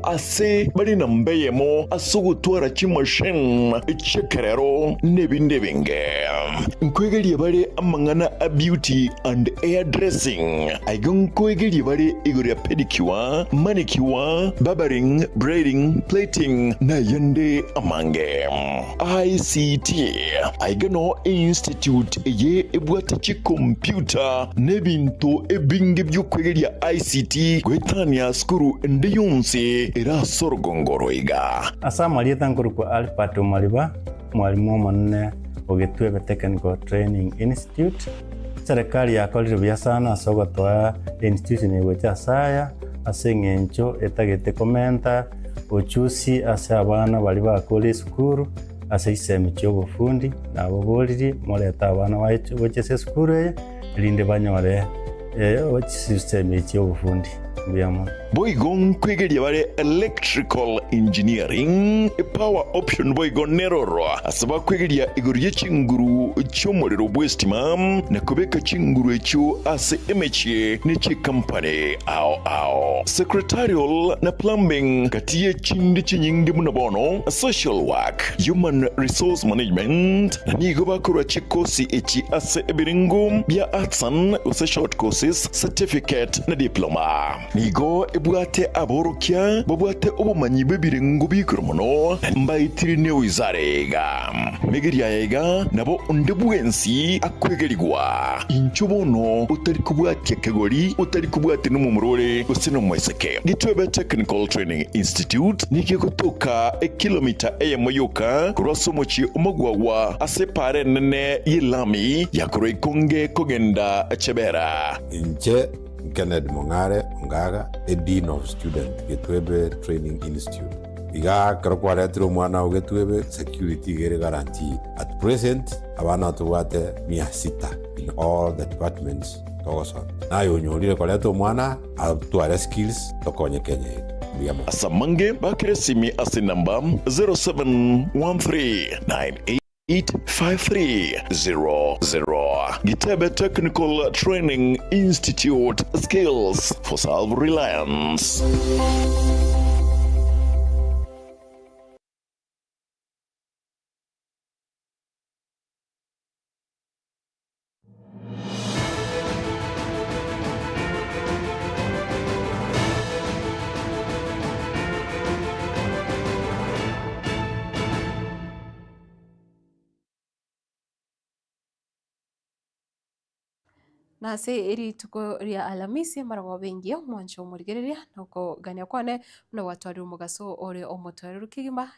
ase bari na mbeyemo asugutwara kimashin ichekerero nebindebinge nkwegeliye bare amangana a beauty and hairdressing aigon kwegeliye bare igorya pedicure manicure barbering braiding plating na yande amange ICT aigano institute ye ebwata chi computer nebinto ebinge by'okwegeliya ICT gwetania skuru ndiyunsi era sorogongoro iga asamali tankuru kwa alpatu maliba mwalimu manne ogetwebe technical training institute serikali yakolire bya sana asogotwa institution yegocha saya asengencho etagete komenta ochusi ase abana bali bakole skuru ase isemi cyobufundi nabo boliri moleta abana bochese skuru ye linde banyore system cyobufundi byamo boigon kwegeliya bare electrical engineering power option boigon neroro asaba kwegeliya igorye chinguru cyomorero bwestima na kubeka chinguru echo ase emeche nechi company ao secretarial na plumbing katiye chindi chinyingi munabono social work human resource management na nigo bakora chikosi echi ase ebiringo bya arts and short courses certificate na diploma nigo ebwate aborokia babwate obumanyi bebirengo bikromono mbayitirine wizarega megeria yega nabo ndebwensi akwegeligwa inchubono utari kubwate kegori utari kubwate numumurore usino mweseke gitwebe technical training institute nikikotoka kilomita eyemoyoka kurosomochi omogwawa asepare nene yilami yakore konge kogenda chebera inche Kenneth Mongare Ngaga, a Dean of Student, Getwebe Training Institute. Iga karokwaretro mwana ugetwebe security gere guarantee. At present, abana tuwate miasita in all the departments togoson. Na yonyolire kwaletro mwana atuare skills tokonye Kenya yetu. Asamange bakiresimi ase namba 0713985300. Gitebe Technical Training Institute, skills for self-reliance. nase eri tuko ria alamisi marago bengi mwancho murigereria nuko gania kwane no watwari umugaso ore omotwari kigima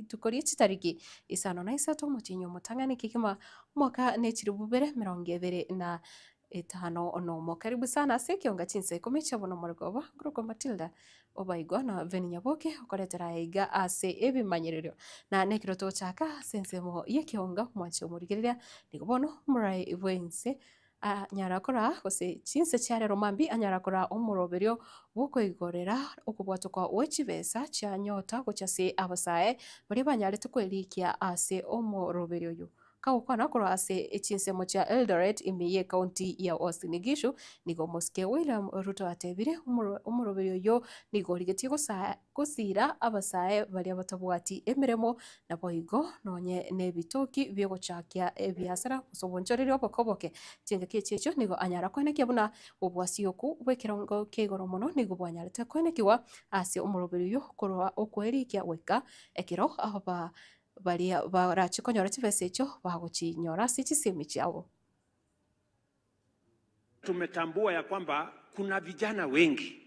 tukori chitariki isano na isato mutinyo mutangani kigima mwaka ne chirububere 2025 no karibu sana sekionga chinse komecha bono murigoba gruko Matilda obaigwa na veni nyaboke okoretera iga ase ebimanyererio na nekiroto chaka sensemo yekionga mwancho murigereria nigobono murai bwense nyarakora gose chinse cyare romambi anyarakora omuroberio bukoigorera okubwatuka wechibesa cha nyota gochase abasae bari banyare tukwelikia ase omuroberio yu kawukwana kora ase echinsemo cha Eldoret imiye county ya Uasin Gishu nigo moske William Ruto atebire omuroberio yo nigo rigeti gusira abasae bari abatabwati emiremo na boigo nonye nebitoki byogochakia ebiasara kusobonchorero bokoboke chinga kichecho nigo anyara kweneke buna obwasioku bwekirongo kegoro mono nigo bwanyarete kwenekiwa ase omuroberio yo korwa okwerikia weka ekiro aba bali barachikonyora chivesecho bagochinyora sichisemi chao. Tumetambua ya kwamba kuna vijana wengi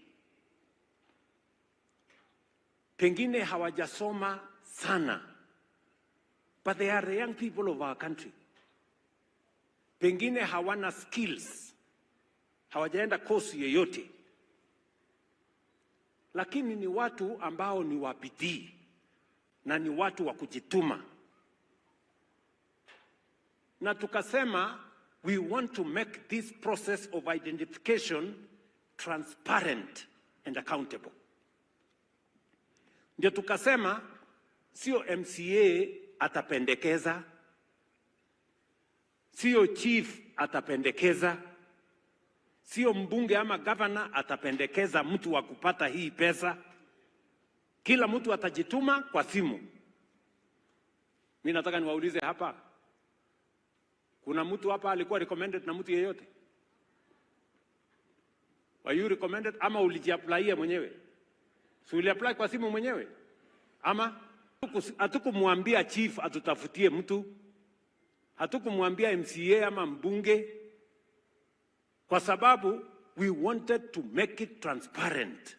pengine hawajasoma sana, but they are the young people of our country. Pengine hawana skills, hawajaenda kosi yoyote, lakini ni watu ambao ni wa bidii na ni watu wa kujituma, na tukasema we want to make this process of identification transparent and accountable. Ndio tukasema sio MCA atapendekeza, sio chief atapendekeza, sio mbunge ama governor atapendekeza mtu wa kupata hii pesa. Kila mtu atajituma kwa simu. Mimi nataka niwaulize hapa, kuna mtu hapa alikuwa recommended na mtu yeyote? Were you recommended ama ulijiapply mwenyewe? Si uliapply kwa simu mwenyewe? Ama hatukumwambia chief atutafutie mtu, hatukumwambia MCA ama mbunge, kwa sababu we wanted to make it transparent.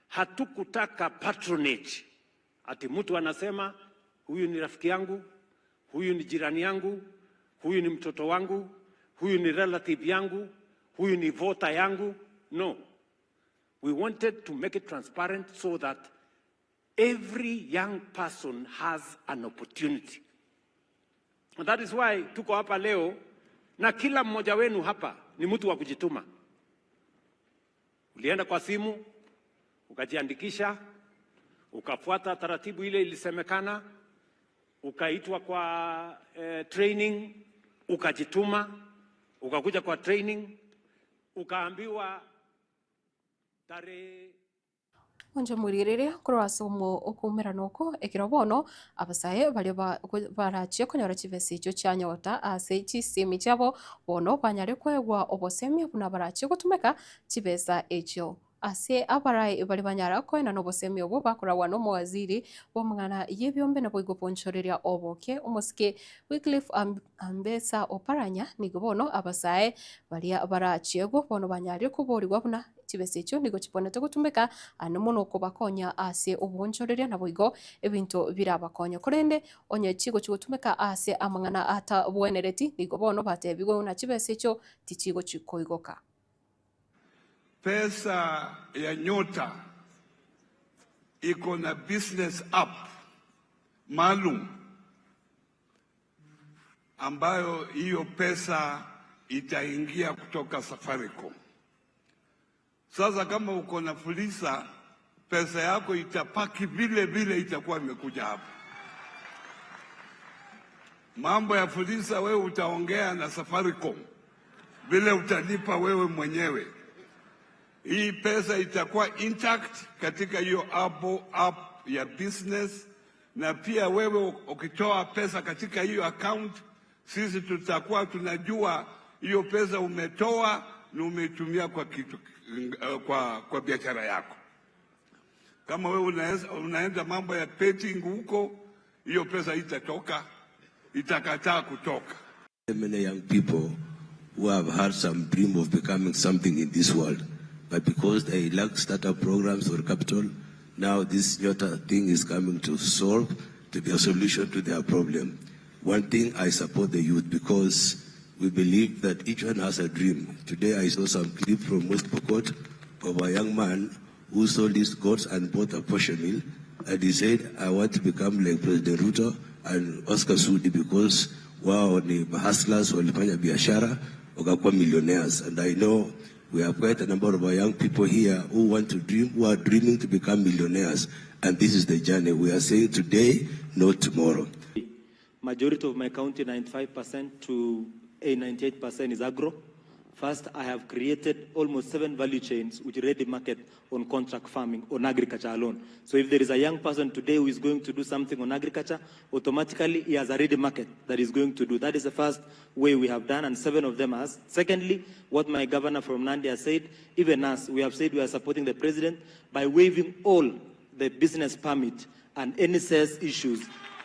Hatukutaka patronage, ati mtu anasema huyu ni rafiki yangu, huyu ni jirani yangu, huyu ni mtoto wangu, huyu ni relative yangu, huyu ni voter yangu. No. We wanted to make it transparent so that every young person has an opportunity. And that is why tuko hapa leo, na kila mmoja wenu hapa ni mtu wa kujituma. Ulienda kwa simu, ukajiandikisha, ukafuata taratibu ile ilisemekana, ukaitwa kwa training, ukajituma, ukakuja kwa training, ukaambiwa tarehe onje muririre kurwa somo okumera noko ekirobono abasaye bali barachie konyora chivesi icho chanyota ase chisimi chabo bono banyare kwegwa obosemi buna barachie gutumeka chibesa echo ase abarai bali banyara koina no bosemi obo bakorawa no mwaziri bomngana yebyombe na boigo ponchoreria oboke umosike Wycliffe Ambesa Oparanya nigobono abasaye bali barachiego bono banyare kuborirwa buna chibese icho nigo chiponete gutumeka anomono kubakonya ase obonchoreria na boigo ebinto birabakonya korende onye chigo chigutumeka ase amangana ata bwenereti nigo bono batebigwe na chibese icho tichigo chikoigoka. Pesa ya Nyota iko na business app maalum ambayo hiyo pesa itaingia kutoka Safaricom. Sasa kama uko na Fuliza, pesa yako itapaki vile vile itakuwa imekuja hapo. Mambo ya Fuliza wewe utaongea na Safaricom vile utalipa wewe mwenyewe. Hii pesa itakuwa intact katika hiyo app ya business, na pia wewe ukitoa pesa katika hiyo account, sisi tutakuwa tunajua hiyo pesa umetoa na umetumia kwa kitu kwa biashara yako. Kama wewe unaenda mambo ya betting huko, hiyo pesa itatoka, itakataa kutoka. Many young people who have had some dream of becoming something in this world, but because they lack startup programs or capital, now this Nyota thing is coming to solve, to be a solution to their problem. One thing, I support the youth because we believe that each one has a dream. Today I saw some clip from West Pokot of a young man who sold his goats and bought a portion mill, and he said, I want to become like President Ruto and Oscar Sudi because wao ni hustlers walifanya biashara wakakuwa millionaires. And I know we have quite a number of our young people here who want to dream, who are dreaming to become millionaires. And this is the journey. We are saying today, not tomorrow. Majority of my county, 95% to 98% is agro. First, I have created almost 7 value chains which ready market on contract farming, on agriculture alone. So if there is a young person today who is going to do something on agriculture, automatically he has a ready market that is going to do. That is the first way we have done, and 7 of them has. Secondly, what my governor from Nandi has said, even us, we have said we are supporting the president by waiving all the business permit and any sales issues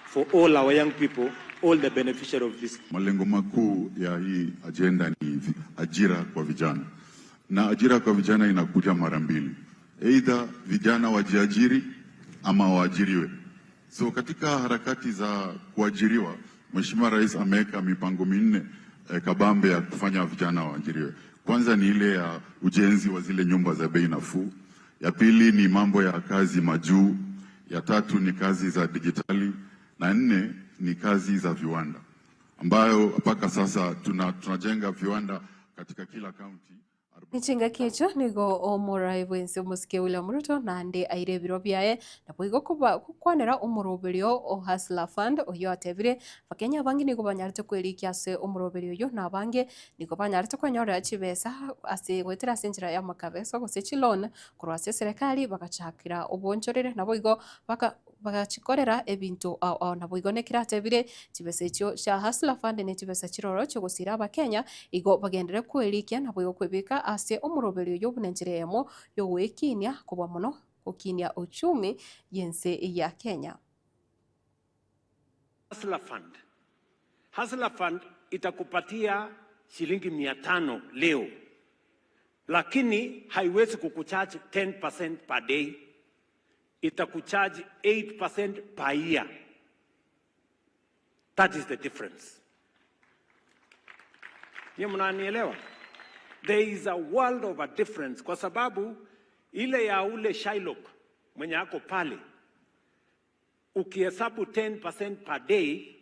for all our young people, all the beneficiary of this. Malengo makuu ya hii agenda ni ajira kwa vijana. Na ajira kwa vijana inakuja mara mbili. Either vijana wajiajiri ama waajiriwe. So katika harakati za kuajiriwa, Mheshimiwa Rais ameweka mipango minne kabambe ya kufanya vijana waajiriwe. Kwanza ni ile ya ujenzi wa zile nyumba za bei nafuu. Ya pili ni mambo ya kazi majuu. Ya tatu ni kazi za digitali. Na 4 ni kazi za viwanda, ambayo mpaka sasa tunajenga viwanda katika kila kaunti. Nichinga kiecho nigo omorai bwense musike William Ruto nande aire biro byae na boigo kuba kwanera umuroberio o Hustler Fund oyo atebire bakenya bangi nigo banyarite kwerikia ase umuroberio yo na bange nigo banyarite kwanyora chibesa ase gwetera senjira ya makabeso gose loan kurwa ase serikali bagachakira obonchorere na boigo bagachikorera ebintu na boigo nekiratebire chibesa icho cha Hustler Fund ne chibesa chiroro cyo gusira abakenya igo bagendere kwerikia na boigo kwebika ase omuroberio y'obunencheremo y'ogwekinia kubwa muno gukinia uchumi yense ya Kenya. Hustler Fund itakupatia shilingi 500 leo, lakini haiwezi kukucharge 10% per day, itakucharge 8% per year. That is the difference. Ye mnanielewa? There is a world of a difference kwa sababu ile ya ule Shylock mwenye ako pale ukihesabu 10% per day,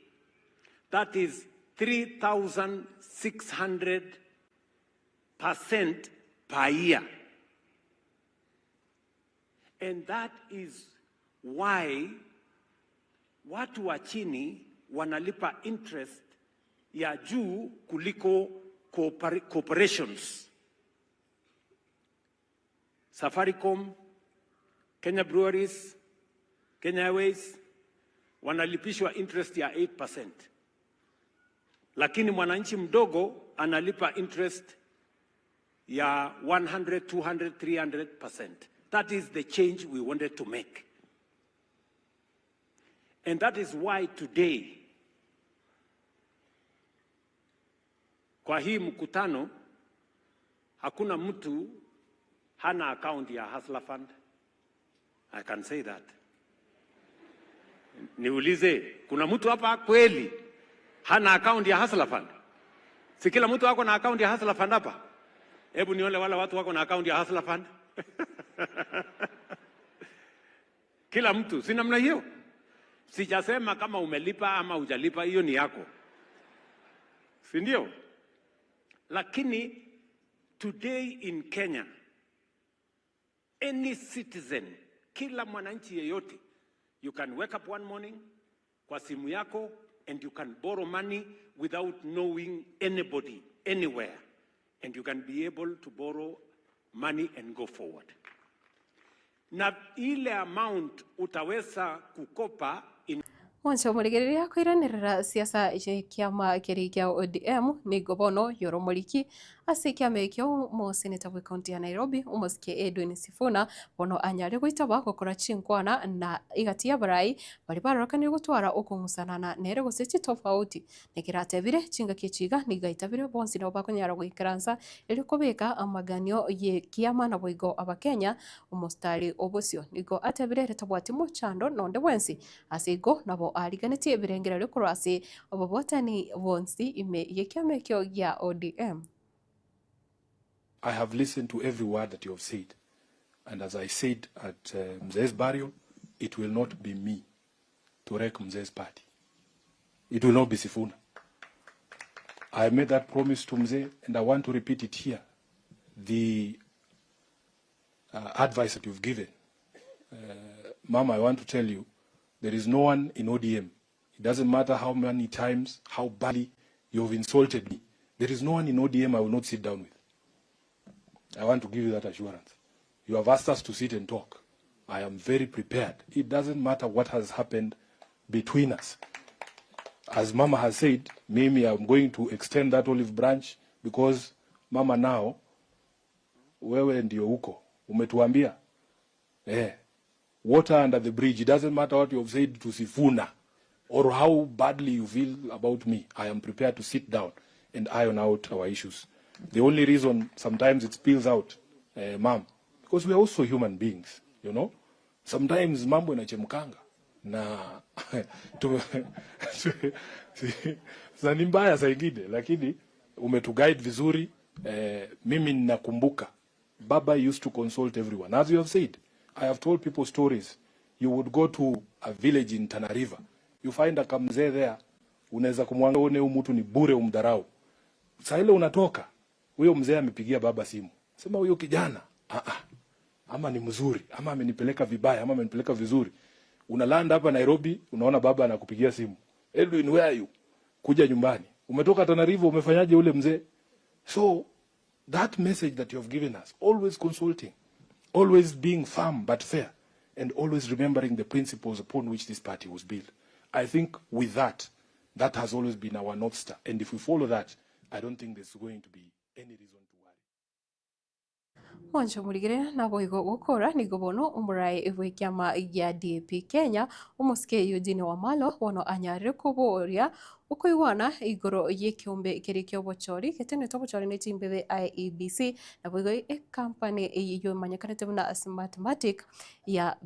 that is 3,600% per year. And that is why watu wa chini wanalipa interest ya juu kuliko corporations. Safaricom, Kenya Breweries, Kenya Airways wanalipishwa interest ya 8%. Lakini mwananchi mdogo analipa interest ya 100, 200, 300%. That is the change we wanted to make. And that is why today kwa hii mkutano hakuna mtu hana account ya Hustler Fund. I can say that. Niulize, kuna mtu hapa kweli hana account ya Hustler Fund? Si kila mtu wako na account ya Hustler Fund hapa? Hebu nione wala watu wako na account ya Hustler Fund. Kila mtu, si namna hiyo? Sijasema kama umelipa ama hujalipa, hiyo ni yako. Si ndio? Lakini today in Kenya, any citizen, kila mwananchi yeyote, you can wake up one morning kwa simu yako and you can borrow money without knowing anybody anywhere, and you can be able to borrow money and go forward. Na ile amount utaweza kukopa in Wancho murigereria kwiranirira siasa kiama kirikia ODM ni gobono yoromoriki ase kiama kyo mo seneta wa county ya Nairobi umosike Edwin Sifuna bono anyare gwitaba gukora chinkwana na igatia barai bari barokanire gutwara ukungusanana nere gusechi tofauti nikiratebire chinga kichiga nigaitabire bonsi no bakonyara gwikaransa ili kubika amaganio ye kiama na boigo abakenya umostari obosio nigo atebire retabwati mo chando nonde wensi asigo nabo ariganete birengera rikorase obobotani bonsi ime ye kiama kyo ya ODM. I have listened to every word that you have said. And as I said at Mzee's burial, it will not be me to wreck Mzee's party. It will not be Sifuna. I made that promise to Mzee, and I want to repeat it here. The advice that you've given, Mama, I want to tell you, there is no one in ODM. It doesn't matter how many times, how badly you've insulted me. There is no one in ODM I will not sit down with. I want to give you that assurance. You have asked us to sit and talk. I am very prepared. It doesn't matter what has happened between us. As Mama has said, maybe I'm going to extend that olive branch because Mama now, wewe ndio huko, umetuambia. Water under the bridge. It doesn't matter what you have said to Sifuna or how badly you feel about me. I am prepared to sit down and iron out our issues. The only reason sometimes it spills out, Mom, because we are also human beings, you know. Sometimes mambo inachemkanga na ni mbaya saa ingine, lakini umetuguide vizuri. Mimi ninakumbuka Baba used to consult everyone. As you have said, I have told people stories. You would go to a village in Tana River, you find a kamzee there, unaweza kumwanga one mtu ni bure umdarau. Saa ile unatoka, huyo mzee amepigia baba simu. Sema huyo kijana ama ni mzuri, ama amenipeleka vibaya, ama amenipeleka vizuri. Unalanda hapa Nairobi, unaona baba anakupigia simu. Edwin, where are you? Kuja nyumbani. Umetoka Tana River, umefanyaje ule mzee? So that message that you have given us, always consulting, always being firm but fair, and always remembering the principles upon which this party was built. I think with that has always been our North Star. And if we follow that, I don't think there's going to be any reason to worry. Mwancho murigire na boigo gukora ni gobono umurai ewe kiama ya DAP Kenya umuske Eugene Wamalwa wono anyarire kuboria uko iwana igoro yekiumbe kirikyo bochori ketene to bochori ne timbebe IEBC na boigo company iyo manyakanete na Smartmatic ya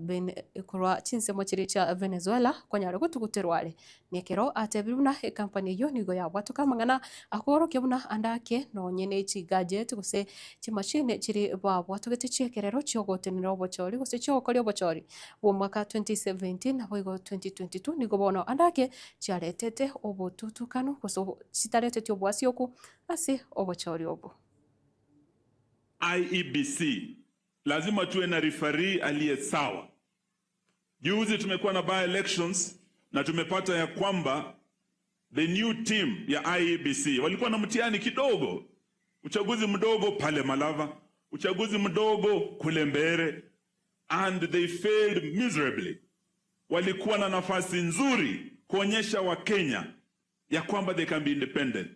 kurwa chinsemo chiricha Venezuela kwanyare gutuguterware nekero atebiruna company iyo nigo ya watu kamangana akoro kyabuna andake no nyene chi gadget guse chi machine chiri ba watu getichekerero chyogotenero bochori guse chyokoryo bochori wo mwaka 2017 na boigo 2022 nigo bono andake charetete obo tutukano kuso sitarete obwasi oku ase obochori obo. IEBC lazima tuwe na referee aliye sawa. Juzi tumekuwa na by elections na tumepata ya kwamba the new team ya IEBC walikuwa na mtihani kidogo, uchaguzi mdogo pale Malava, uchaguzi mdogo kule Mbeere, and they failed miserably. Walikuwa na nafasi nzuri kuonyesha Wakenya ya kwamba they can be independent,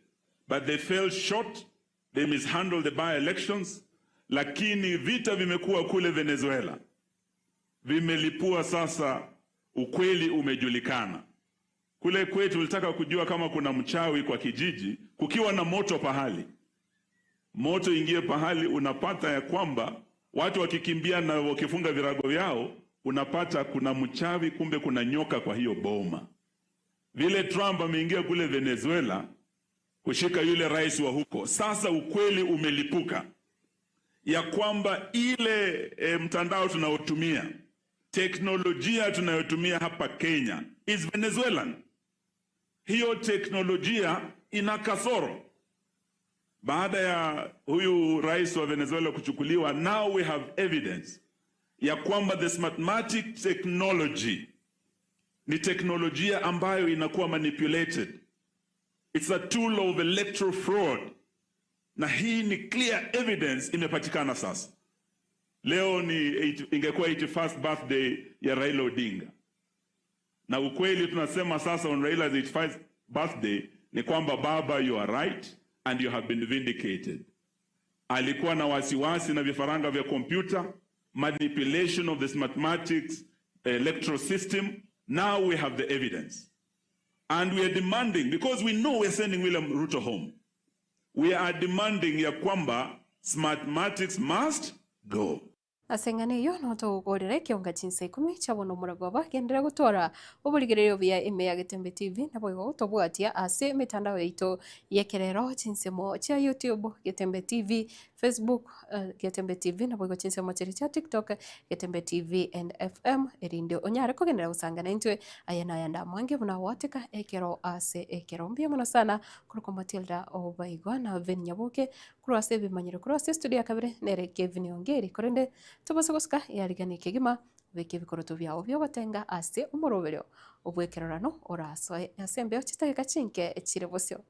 but they fell short. They mishandled the by-elections. Lakini vita vimekuwa kule Venezuela, vimelipua sasa, ukweli umejulikana. Kule kwetu ulitaka kujua kama kuna mchawi kwa kijiji, kukiwa na moto pahali, moto ingie pahali, unapata ya kwamba watu wakikimbia na wakifunga virago vyao, unapata kuna mchawi, kumbe kuna nyoka kwa hiyo boma. Vile Trump ameingia kule Venezuela kushika yule rais wa huko, sasa ukweli umelipuka ya kwamba ile mtandao tunaotumia, teknolojia tunayotumia hapa Kenya is Venezuelan. Hiyo teknolojia ina kasoro. Baada ya huyu rais wa Venezuela kuchukuliwa, now we have evidence ya kwamba the Smartmatic technology ni teknolojia ambayo inakuwa manipulated. It's a tool of electoral fraud. Na hii ni clear evidence imepatikana sasa. Leo ingekuwa 81st birthday ya Raila Odinga. Na ukweli tunasema sasa on Raila's 81st birthday ni kwamba baba, you are right and you have been vindicated. Alikuwa na wasiwasi na vifaranga vya computer, manipulation of the Smartmatics electoral system. Now we have the evidence. And we are demanding, because we know we are sending William Ruto home, we are demanding ya kwamba Smartmatics must go. Asengane yo no to gorere kionga chinse kumi chabono muragoba gendera gutora oburigereyo via ime Getembe TV na boigo tobwatia ase mitandao yeito yekerero chinsemo cha YouTube Getembe TV, Facebook Getembe TV na boigo chinsemo cha TikTok Getembe TV and FM erinde onyare ko gendera usangana intwe ayana yanda mwange buna wateka ekero ase ekero mbia mona sana kuruko Matilda Obaigwa na Venyaboke kurase bimanyiro kurase studio kabire nere Kevin Ongeri korende tubasogoska yarigani kegima beke bikoroto byao byo batenga ase umurobero obwekerorano oraso asembe ochitaka chinke ekire bosyo.